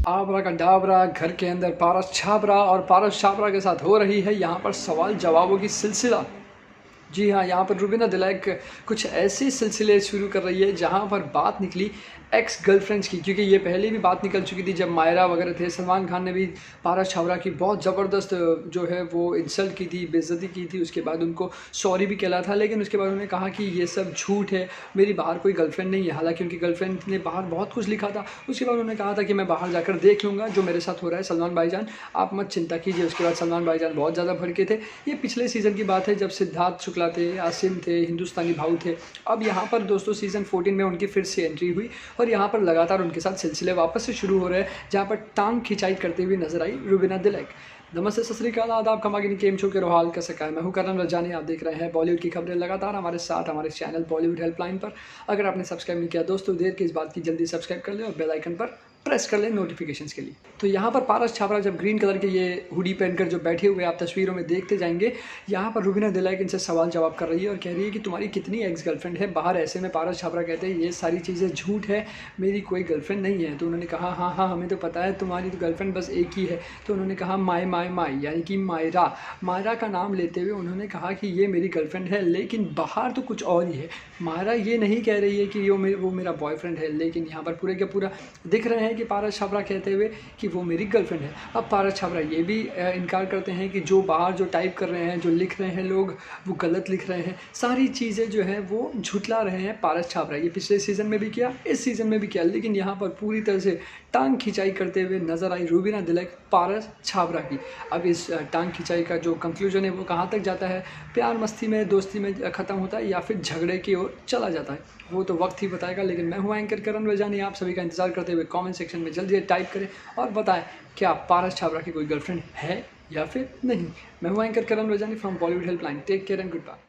आबरा का डाबरा, घर के अंदर पारस छाबरा और पारस छाबरा के साथ हो रही है यहाँ पर सवाल जवाबों की सिलसिला। जी हाँ, यहाँ पर रुबीना दिलैक कुछ ऐसे सिलसिले शुरू कर रही है जहाँ पर बात निकली एक्स गर्लफ्रेंड्स की, क्योंकि ये पहले भी बात निकल चुकी थी जब मायरा वगैरह थे। सलमान खान ने भी पारस छाबरा की बहुत ज़बरदस्त जो है वो इंसल्ट की थी, बेइज्जती की थी। उसके बाद उनको सॉरी भी कहला था, लेकिन उसके बाद उन्होंने कहा कि ये सब झूठ है, मेरी बाहर कोई गर्लफ्रेंड नहीं है। हालांकि उनकी गर्लफ्रेंड ने बाहर बहुत कुछ लिखा था। उसके बाद उन्होंने कहा था कि मैं बाहर जाकर देख लूँगा जो मेरे साथ हो रहा है, सलमान भाईजान आप मत चिंता कीजिए। उसके बाद सलमान भाईजान बहुत ज़्यादा भड़के थे। ये पिछले सीज़न की बात है जब सिद्धार्थ शुक्ला थे, आसिम थे, हिंदुस्तानी भाऊ थे। अब यहाँ पर दोस्तों सीज़न 14 में उनकी फिर से एंट्री हुई और यहाँ पर लगातार उनके साथ सिलसिले वापस से शुरू हो रहे हैं, जहाँ पर टांग खिंचाई करते हुए नजर आई रुबीना दिलैक। नमस्ते, सत श्री अकाल, आदाब, खमागिनी, केम छो के रोहाल का सका। मैं हूँ करण रजानी, आप देख रहे हैं बॉलीवुड की खबरें लगातार हमारे साथ हमारे चैनल बॉलीवुड हेल्पलाइन पर। अगर आपने सब्सक्राइब नहीं किया दोस्तों, देर की इस बात की जल्दी सब्सक्राइब कर लें और बेल आइकन पर प्रेस कर लें नोटिफिकेशंस के लिए। तो यहाँ पर पारस छाबरा जब ग्रीन कलर के ये हुडी पहनकर जो बैठे हुए आप तस्वीरों में देखते जाएंगे, यहाँ पर रुबीना दिलैक इनसे सवाल जवाब कर रही है और कह रही है कि तुम्हारी कितनी एक्स गर्लफ्रेंड है बाहर। ऐसे में पारस छाबरा कहते हैं ये सारी चीज़ें झूठ है, मेरी कोई गर्लफ्रेंड नहीं है। तो उन्होंने कहा हाँ हाँ हमें तो पता है, तुम्हारी तो गर्लफ्रेंड बस एक ही है। तो उन्होंने कहा माई यानी कि मायरा का नाम लेते हुए उन्होंने कहा कि ये मेरी गर्लफ्रेंड है, लेकिन बाहर तो कुछ और ही है। मायरा ये नहीं कह रही है कि वो मेरा बॉयफ्रेंड है, लेकिन यहाँ पर पूरे का पूरा दिख रहे हैं कि पारस छाबरा कहते हुए कि वो मेरी गर्लफ्रेंड है। अब पारस छाबरा ये भी इनकार करते हैं कि जो बाहर जो टाइप कर रहे हैं, जो लिख रहे हैं लोग, वो गलत लिख रहे हैं। सारी चीज़ें जो हैं वो झुटला रहे हैं पारस छाबरा। ये पिछले सीज़न में भी किया, इस सीज़न में भी किया, लेकिन यहाँ पर पूरी तरह से टांग खिंचाई करते हुए नजर आई रुबीना दिलैक पारस छाबरा की। अब इस टांग खिंचाई का जो कंक्लूजन है वो कहाँ तक जाता है, प्यार मस्ती में दोस्ती में ख़त्म होता है या फिर झगड़े की ओर चला जाता है, वो तो वक्त ही बताएगा। लेकिन मैं हूँ एंकर करण रजानी, आप सभी का इंतजार करते हुए कमेंट सेक्शन में जल्दी टाइप करें और बताएं क्या पारस छाबरा की कोई गर्लफ्रेंड है या फिर नहीं। मैं हूँ anchor Karan Rajani from Bollywood helpline. Take care and good bye.